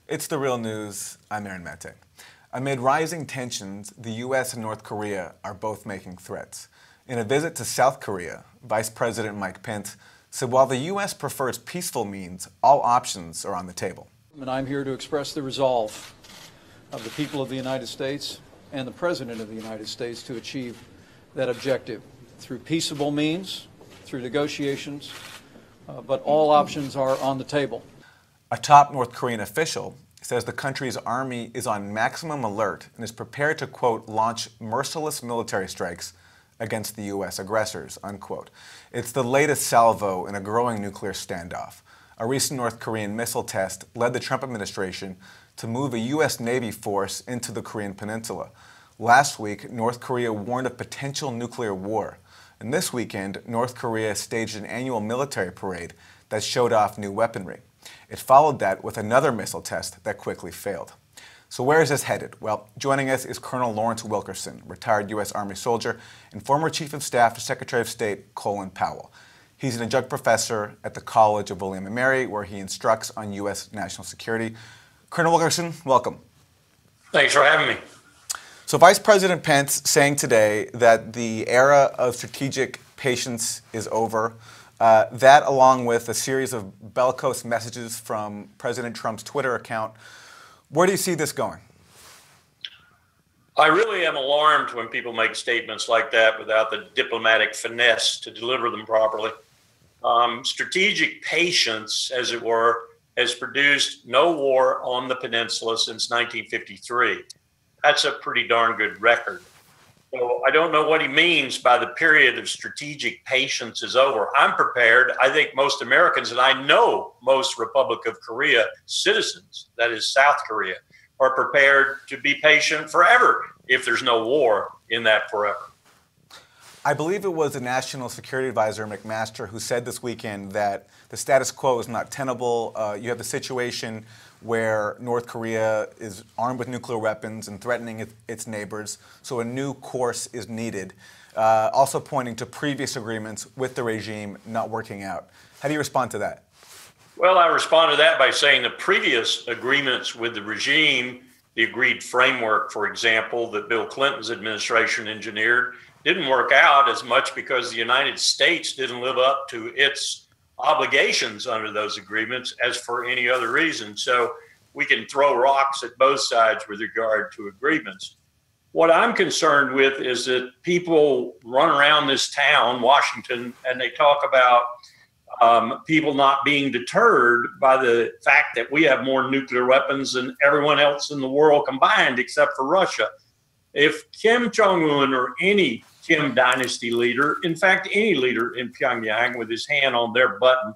It's the real news. I'm Aaron Mete. Amid rising tensions, the U.S. and North Korea are both making threats. In a visit to South Korea, Vice President Mike Pence said while the U.S. prefers peaceful means, all options are on the table. And I'm here to express the resolve of the people of the United States and the President of the United States to achieve that objective through peaceable means, through negotiations, but all options are on the table. A top North Korean official says the country's army is on maximum alert and is prepared to, quote, launch merciless military strikes against the U.S. aggressors, unquote. It's the latest salvo in a growing nuclear standoff. A recent North Korean missile test led the Trump administration to move a U.S. Navy force into the Korean peninsula. Last week, North Korea warned of potential nuclear war. And this weekend, North Korea staged an annual military parade that showed off new weaponry. It followed that with another missile test that quickly failed. So where is this headed? Well, joining us is Colonel Lawrence Wilkerson, retired U.S. Army soldier and former Chief of Staff to Secretary of State Colin Powell. He's an adjunct professor at the College of William & Mary, where he instructs on U.S. national security. Colonel Wilkerson, welcome. Thanks for having me. So Vice President Pence saying today that the era of strategic patience is over. That, along with a series of bellicose messages from President Trump's Twitter account. Where do you see this going? I really am alarmed when people make statements like that without the diplomatic finesse to deliver them properly. Strategic patience, as it were, has produced no war on the peninsula since 1953. That's a pretty darn good record. So I don't know what he means by the period of strategic patience is over. I'm prepared. I think most Americans, and I know most Republic of Korea citizens, that is South Korea, are prepared to be patient forever if there's no war in that forever. I believe it was the National Security Advisor, McMaster, who said this weekend that the status quo is not tenable. You have the situation where North Korea is armed with nuclear weapons and threatening its neighbors, so a new course is needed, also pointing to previous agreements with the regime not working out. How do you respond to that? Well, I respond to that by saying the previous agreements with the regime, the agreed framework, for example, that Bill Clinton's administration engineered, didn't work out as much because the United States didn't live up to its obligations under those agreements as for any other reason. So we can throw rocks at both sides with regard to agreements. What I'm concerned with is that people run around this town, Washington, and they talk about people not being deterred by the fact that we have more nuclear weapons than everyone else in the world combined, except for Russia. If Kim Jong-un or any Kim dynasty leader, in fact, any leader in Pyongyang with his hand on their button,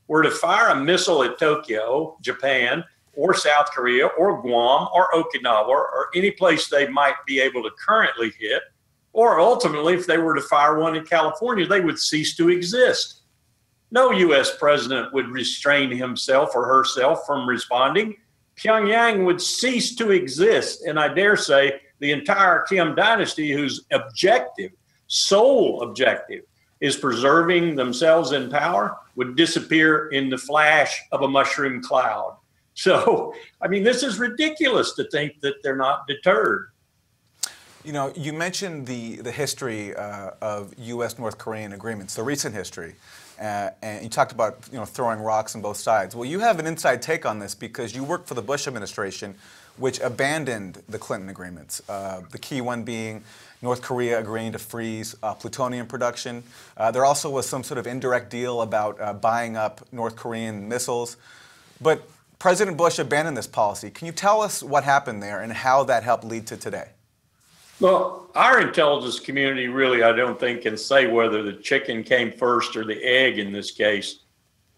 were to fire a missile at Tokyo, Japan, or South Korea, or Guam, or Okinawa, or any place they might be able to currently hit, or ultimately, if they were to fire one in California, they would cease to exist. No U.S. president would restrain himself or herself from responding. Pyongyang would cease to exist, and I dare say the entire Kim dynasty, whose sole objective, is preserving themselves in power, would disappear in the flash of a mushroom cloud. So, I mean, this is ridiculous to think that they're not deterred. You know, you mentioned the history of U.S.-North Korean agreements, the recent history, and you talked about, throwing rocks on both sides. Well, you have an inside take on this because you worked for the Bush administration, which abandoned the Clinton agreements, the key one being North Korea agreeing to freeze plutonium production. There also was some sort of indirect deal about buying up North Korean missiles. But President Bush abandoned this policy. Can you tell us what happened there and how that helped lead to today? Well, our intelligence community really, I don't think, can say whether the chicken came first or the egg in this case.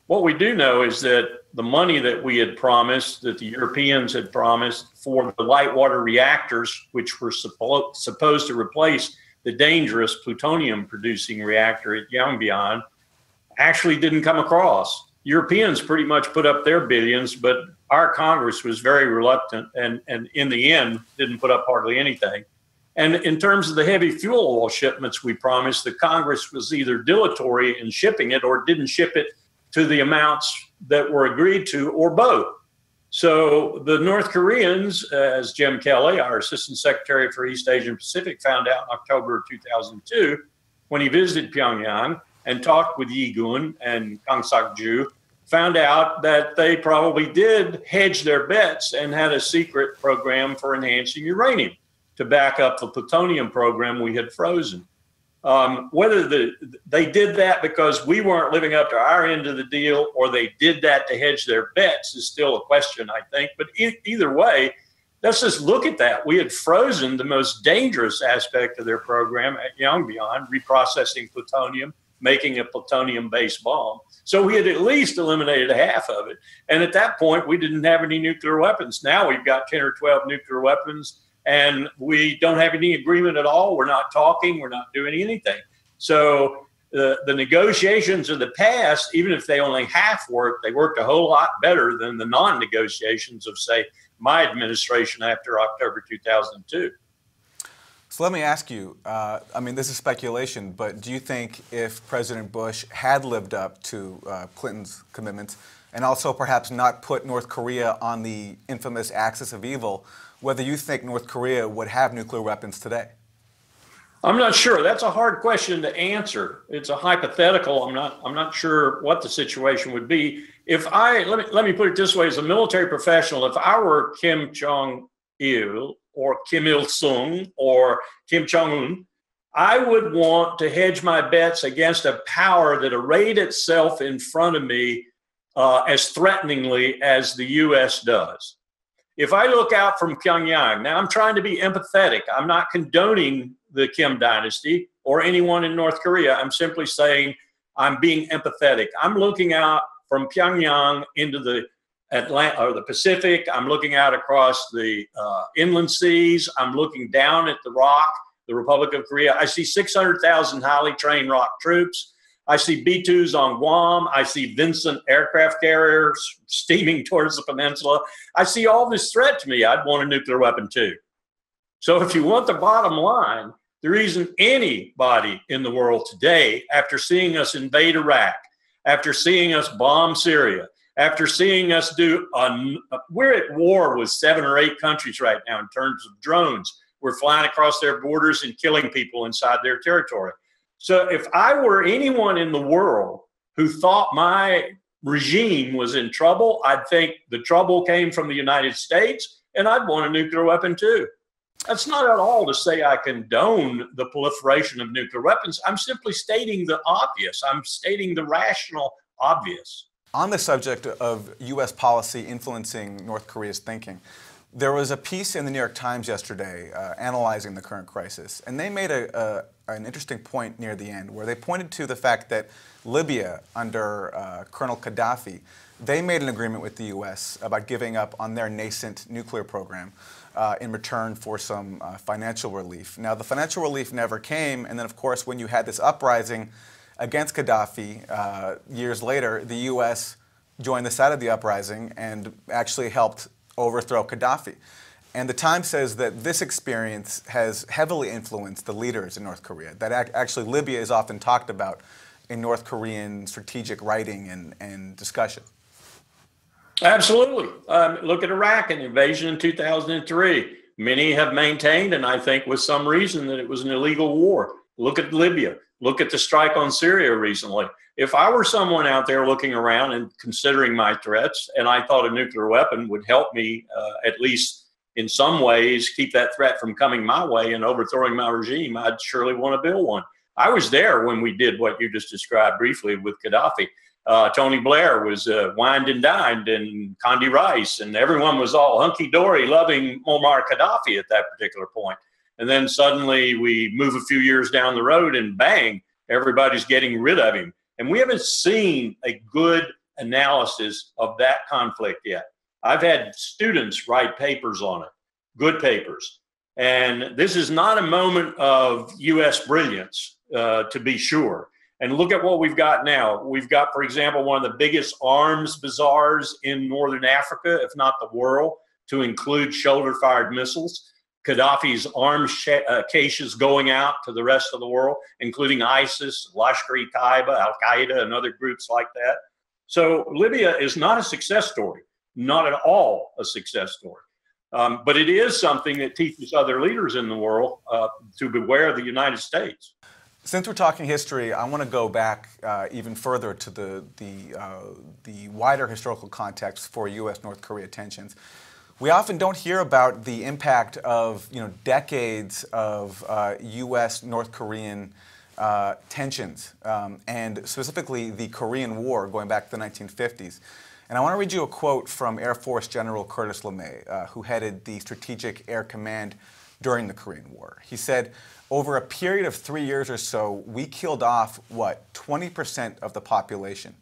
What we do know is that the money that we had promised, that the Europeans had promised for the light water reactors, which were supposed to replace the dangerous plutonium producing reactor at Yongbyon, actually didn't come across. Europeans pretty much put up their billions, but our Congress was very reluctant and in the end didn't put up hardly anything. And in terms of the heavy fuel oil shipments we promised, the Congress was either dilatory in shipping it or didn't ship it to the amounts that were agreed to, or both. So the North Koreans, as Jim Kelly, our Assistant Secretary for East Asia and Pacific, found out in October 2002 when he visited Pyongyang and talked with Yi Gun and Kang Sak-ju, found out that they probably did hedge their bets and had a secret program for enhancing uranium to back up the plutonium program we had frozen. Whether they did that because we weren't living up to our end of the deal or they did that to hedge their bets is still a question, I think. But either way, let's just look at that. We had frozen the most dangerous aspect of their program at Yongbyon, reprocessing plutonium, making a plutonium-based bomb. So we had at least eliminated half of it. And at that point, we didn't have any nuclear weapons. Now we've got 10 or 12 nuclear weapons, and we don't have any agreement at all. We're not talking. We're not doing anything. So the negotiations of the past, even if they only half worked, they worked a whole lot better than the non-negotiations of, say, my administration after October 2002. So let me ask you, I mean, this is speculation, but do you think if President Bush had lived up to Clinton's commitments and also perhaps not put North Korea on the infamous axis of evil, whether you think North Korea would have nuclear weapons today? I'm not sure. That's a hard question to answer. It's a hypothetical. I'm not sure what the situation would be. Let me put it this way, as a military professional, if I were Kim Jong-il or Kim Il-sung or Kim Jong-un, I would want to hedge my bets against a power that arrayed itself in front of me as threateningly as the U.S. does. If I look out from Pyongyang, now I'm trying to be empathetic. I'm not condoning the Kim dynasty or anyone in North Korea. I'm simply saying I'm being empathetic. I'm looking out from Pyongyang into the Atlantic or the Pacific. I'm looking out across the inland seas. I'm looking down at the ROK, the Republic of Korea. I see 600,000 highly trained ROK troops. I see B-2s on Guam. I see Vincent aircraft carriers steaming towards the peninsula. I see all this threat to me. I'd want a nuclear weapon too. So if you want the bottom line, there isn't anybody in the world today, after seeing us invade Iraq, after seeing us bomb Syria, after seeing us we're at war with 7 or 8 countries right now in terms of drones. We're flying across their borders and killing people inside their territory. So if I were anyone in the world who thought my regime was in trouble, I'd think the trouble came from the United States, and I'd want a nuclear weapon too. That's not at all to say I condone the proliferation of nuclear weapons. I'm simply stating the obvious. I'm stating the rational obvious. On the subject of U.S. policy influencing North Korea's thinking, there was a piece in the New York Times yesterday analyzing the current crisis, and they made an interesting point near the end where they pointed to the fact that Libya, under Colonel Gaddafi, they made an agreement with the U.S. about giving up on their nascent nuclear program in return for some financial relief. Now, the financial relief never came, and then, of course, when you had this uprising against Gaddafi years later, the U.S. joined the side of the uprising and actually helped overthrow Gaddafi. And the Times says that this experience has heavily influenced the leaders in North Korea, that actually Libya is often talked about in North Korean strategic writing and discussion. Absolutely. Look at Iraq and the invasion in 2003. Many have maintained, and I think with some reason, that it was an illegal war. Look at Libya. Look at the strike on Syria recently. If I were someone out there looking around and considering my threats, and I thought a nuclear weapon would help me at least in some ways keep that threat from coming my way and overthrowing my regime, I'd surely want to build one. I was there when we did what you just described briefly with Gaddafi. Tony Blair was wined and dined in Condi Rice, and everyone was all hunky-dory loving Muammar Gaddafi at that particular point. And then suddenly we move a few years down the road and bang, everybody's getting rid of him. And we haven't seen a good analysis of that conflict yet. I've had students write papers on it, good papers. And this is not a moment of U.S. brilliance, to be sure. And look at what we've got now. We've got, for example, one of the biggest arms bazaars in Northern Africa, if not the world, to include shoulder-fired missiles. Gaddafi's arms caches going out to the rest of the world, including ISIS, Lashkar-e-Taiba, Al-Qaeda, and other groups like that. So Libya is not a success story. not at all a success story. But it is something that teaches other leaders in the world to beware of the United States. Since we're talking history, I want to go back even further to the wider historical context for U.S.-North Korea tensions. We often don't hear about the impact of decades of U.S.-North Korean tensions, and specifically the Korean War going back to the 1950s. And I want to read you a quote from Air Force General Curtis LeMay, who headed the Strategic Air Command during the Korean War. He said, over a period of 3 years or so, we killed off, 20% of the population.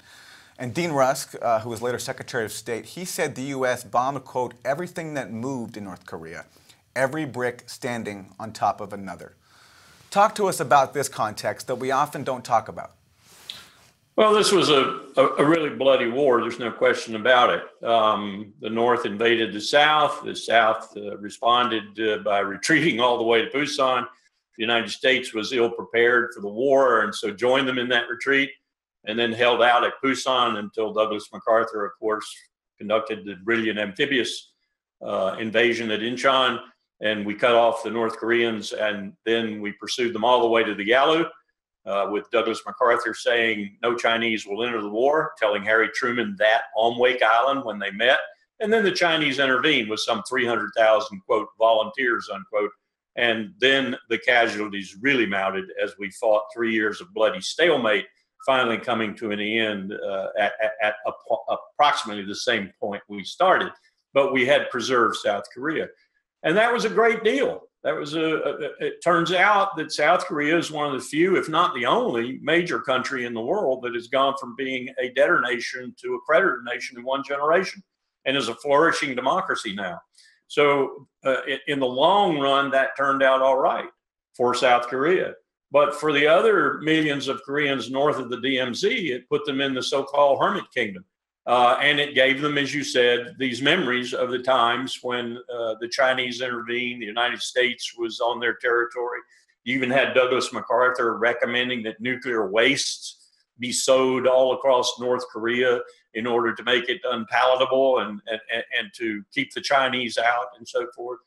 And Dean Rusk, who was later Secretary of State, he said the U.S. bombed, quote, everything that moved in North Korea, every brick standing on top of another. Talk to us about this context that we often don't talk about. Well, this was a really bloody war. There's no question about it. The North invaded the South. The South responded by retreating all the way to Busan. The United States was ill prepared for the war and so joined them in that retreat, and then held out at Busan until Douglas MacArthur, of course, conducted the brilliant amphibious invasion at Incheon, and we cut off the North Koreans, and then we pursued them all the way to the Yalu, with Douglas MacArthur saying no Chinese will enter the war, telling Harry Truman that on Wake Island when they met. And then the Chinese intervened with some 300,000, quote, volunteers, unquote. And then the casualties really mounted as we fought 3 years of bloody stalemate, finally coming to an end at approximately the same point we started. But we had preserved South Korea. And that was a great deal. It turns out that South Korea is one of the few, if not the only, major country in the world that has gone from being a debtor nation to a creditor nation in one generation and is a flourishing democracy now. So in the long run, that turned out all right for South Korea. But for the other millions of Koreans north of the DMZ, it put them in the so-called hermit kingdom. And it gave them, as you said, these memories of the times when the Chinese intervened, the United States was on their territory. You even had Douglas MacArthur recommending that nuclear wastes be sowed all across North Korea in order to make it unpalatable and to keep the Chinese out and so forth.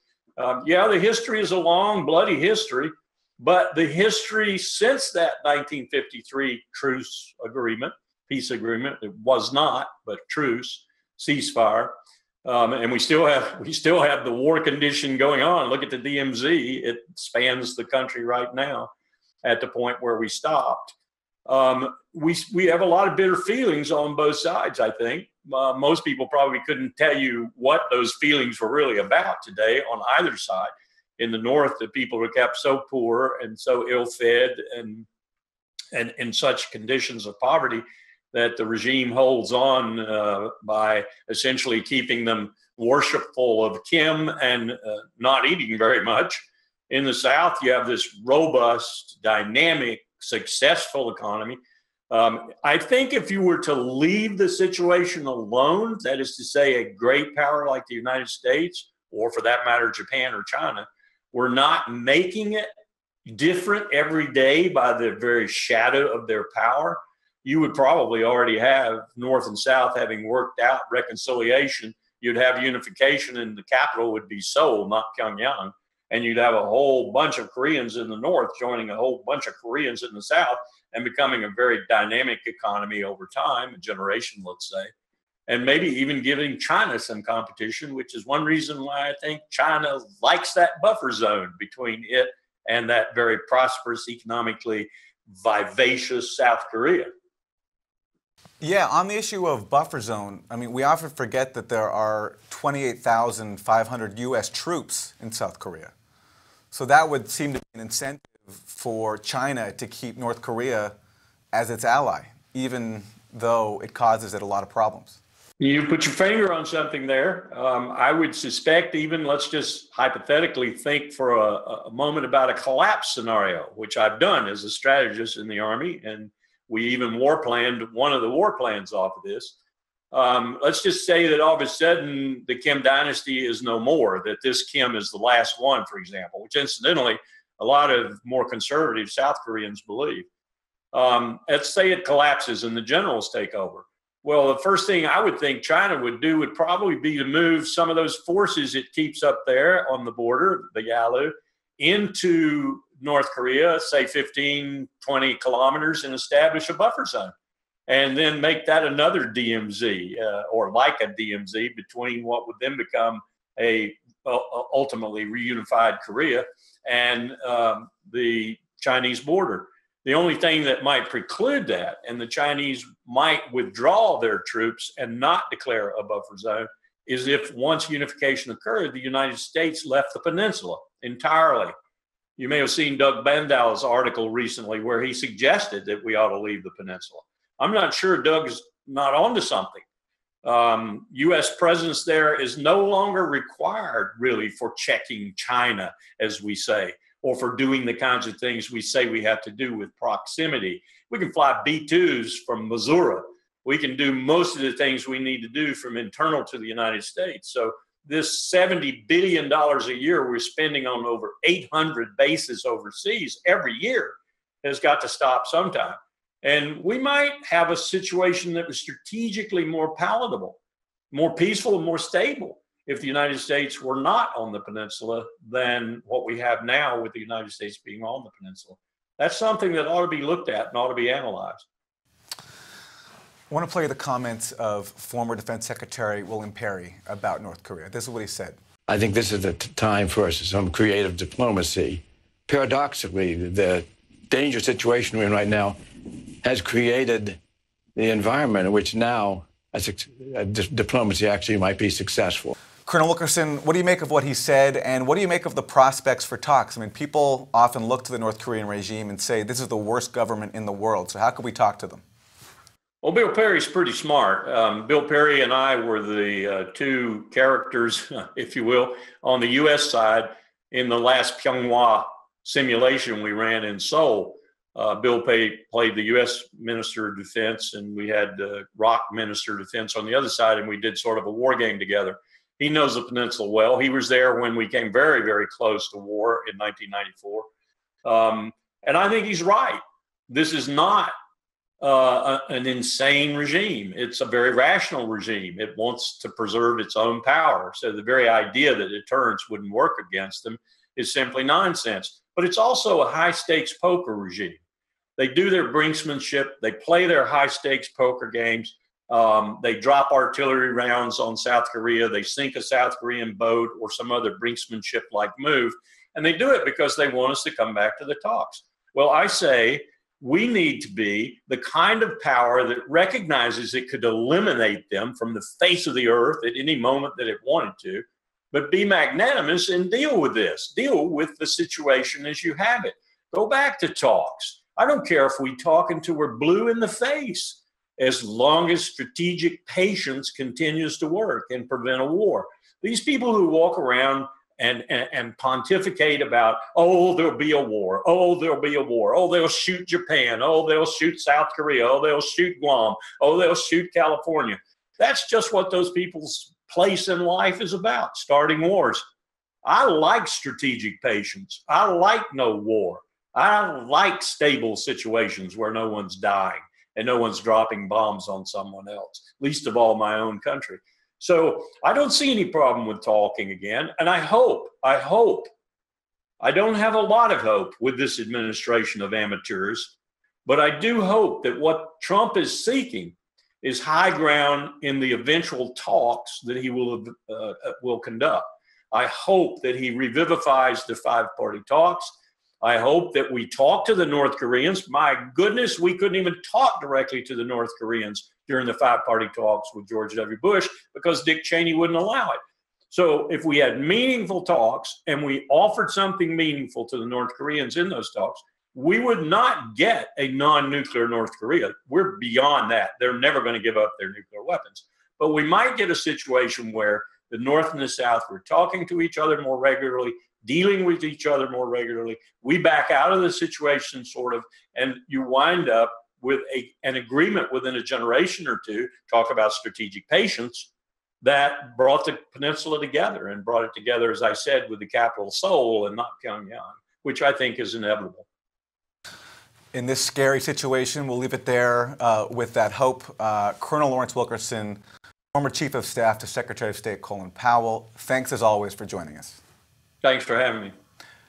Yeah, the history is a long, bloody history, but the history since that 1953 truce agreement, peace agreement, it was not, but truce, ceasefire, and we still have the war condition going on. Look at the DMZ; it spans the country right now, at the point where we stopped. We have a lot of bitter feelings on both sides. I think most people probably couldn't tell you what those feelings were really about today on either side. In the North, the people were kept so poor and so ill-fed and in such conditions of poverty that the regime holds on by essentially keeping them worshipful of Kim and not eating very much. In the South, you have this robust, dynamic, successful economy. I think if you were to leave the situation alone, that is to say a great power like the United States, or for that matter, Japan or China, were not making it different every day by the very shadow of their power, you would probably already have North and South having worked out reconciliation. You'd have unification, and the capital would be Seoul, not Pyongyang. And you'd have a whole bunch of Koreans in the North joining a whole bunch of Koreans in the South and becoming a very dynamic economy over time, a generation, let's say, and maybe even giving China some competition, which is one reason why I think China likes that buffer zone between it and that very prosperous, economically vivacious South Korea. Yeah, on the issue of buffer zone, I mean, we often forget that there are 28,500 U.S. troops in South Korea. So that would seem to be an incentive for China to keep North Korea as its ally, even though it causes it a lot of problems. You put your finger on something there. I would suspect, even let's just hypothetically think for a moment about a collapse scenario, which I've done as a strategist in the Army, and we even war planned one of the war plans off of this. Let's just say that all of a sudden the Kim dynasty is no more, that this Kim is the last one, for example, which incidentally, a lot of more conservative South Koreans believe. Let's say it collapses and the generals take over. Well, the first thing I would think China would do would probably be to move some of those forces it keeps up there on the border, the Yalu, into North Korea, say 15, 20 kilometers, and establish a buffer zone. And then make that another DMZ, or like a DMZ, between what would then become a ultimately reunified Korea and the Chinese border. The only thing that might preclude that, and the Chinese might withdraw their troops and not declare a buffer zone, is if once unification occurred, the United States left the peninsula entirely. You may have seen Doug Bandow's article recently where he suggested that we ought to leave the peninsula. I'm not sure Doug's not onto something. U.S. presence there is no longer required, really, for checking China, as we say, or for doing the kinds of things we say we have to do with proximity. We can fly B-2s from Missouri. We can do most of the things we need to do from internal to the United States. So this $70 billion a year we're spending on over 800 bases overseas every year has got to stop sometime. And we might have a situation that was strategically more palatable, more peaceful, and more stable if the United States were not on the peninsula than what we have now with the United States being on the peninsula. That's something that ought to be looked at and ought to be analyzed. I want to play the comments of former Defense Secretary William Perry about North Korea. This is what he said. I think this is the time for some creative diplomacy. Paradoxically, the dangerous situation we're in right now has created the environment in which now diplomacy actually might be successful. Colonel Wilkerson, what do you make of what he said, and what do you make of the prospects for talks? I mean, people often look to the North Korean regime and say this is the worst government in the world, so how can we talk to them? Well, Bill Perry's pretty smart. Bill Perry and I were the two characters, if you will, on the U.S. side in the last Pyongyang simulation we ran in Seoul. Bill played the U.S. Minister of Defense, and we had the ROK Minister of Defense on the other side, and we did sort of a war game together. He knows the peninsula well. He was there when we came very, very close to war in 1994. And I think he's right. This is not an insane regime. It's a very rational regime. It wants to preserve its own power. So the very idea that deterrence wouldn't work against them is simply nonsense. But it's also a high-stakes poker regime. They do their brinksmanship. They play their high-stakes poker games. They drop artillery rounds on South Korea. They sink a South Korean boat or some other brinksmanship-like move. And they do it because they want us to come back to the talks. Well, I say we need to be the kind of power that recognizes it could eliminate them from the face of the earth at any moment that it wanted to, but be magnanimous and deal with this. Deal with the situation as you have it. Go back to talks. I don't care if we talk until we're blue in the face, as long as strategic patience continues to work and prevent a war. These people who walk around and pontificate about, oh, there'll be a war. Oh, there'll be a war. Oh, they'll shoot Japan. Oh, they'll shoot South Korea. Oh, they'll shoot Guam. Oh, they'll shoot California. That's just what those people's place in life is about, starting wars. I like strategic patience. I like no war. I like stable situations where no one's dying and no one's dropping bombs on someone else, least of all my own country. So I don't see any problem with talking again. And I hope, I don't have a lot of hope with this administration of amateurs, but I do hope that what Trump is seeking is high ground in the eventual talks that he will conduct. I hope that he revivifies the five-party talks. I hope that we talk to the North Koreans. My goodness, we couldn't even talk directly to the North Koreans during the five-party talks with George W. Bush because Dick Cheney wouldn't allow it. So if we had meaningful talks and we offered something meaningful to the North Koreans in those talks, we would not get a non-nuclear North Korea. We're beyond that. They're never going to give up their nuclear weapons. But we might get a situation where the North and the South were talking to each other more regularly, dealing with each other more regularly. We back out of the situation, sort of, and you wind up with an agreement within a generation or two, talk about strategic patience, that brought the peninsula together and brought it together, as I said, with the capital Seoul and not Pyongyang, which I think is inevitable. In this scary situation, we'll leave it there with that hope. Colonel Lawrence Wilkerson, former Chief of Staff to Secretary of State Colin Powell, thanks as always for joining us. Thanks for having me.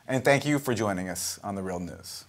And thank you for joining us on The Real News.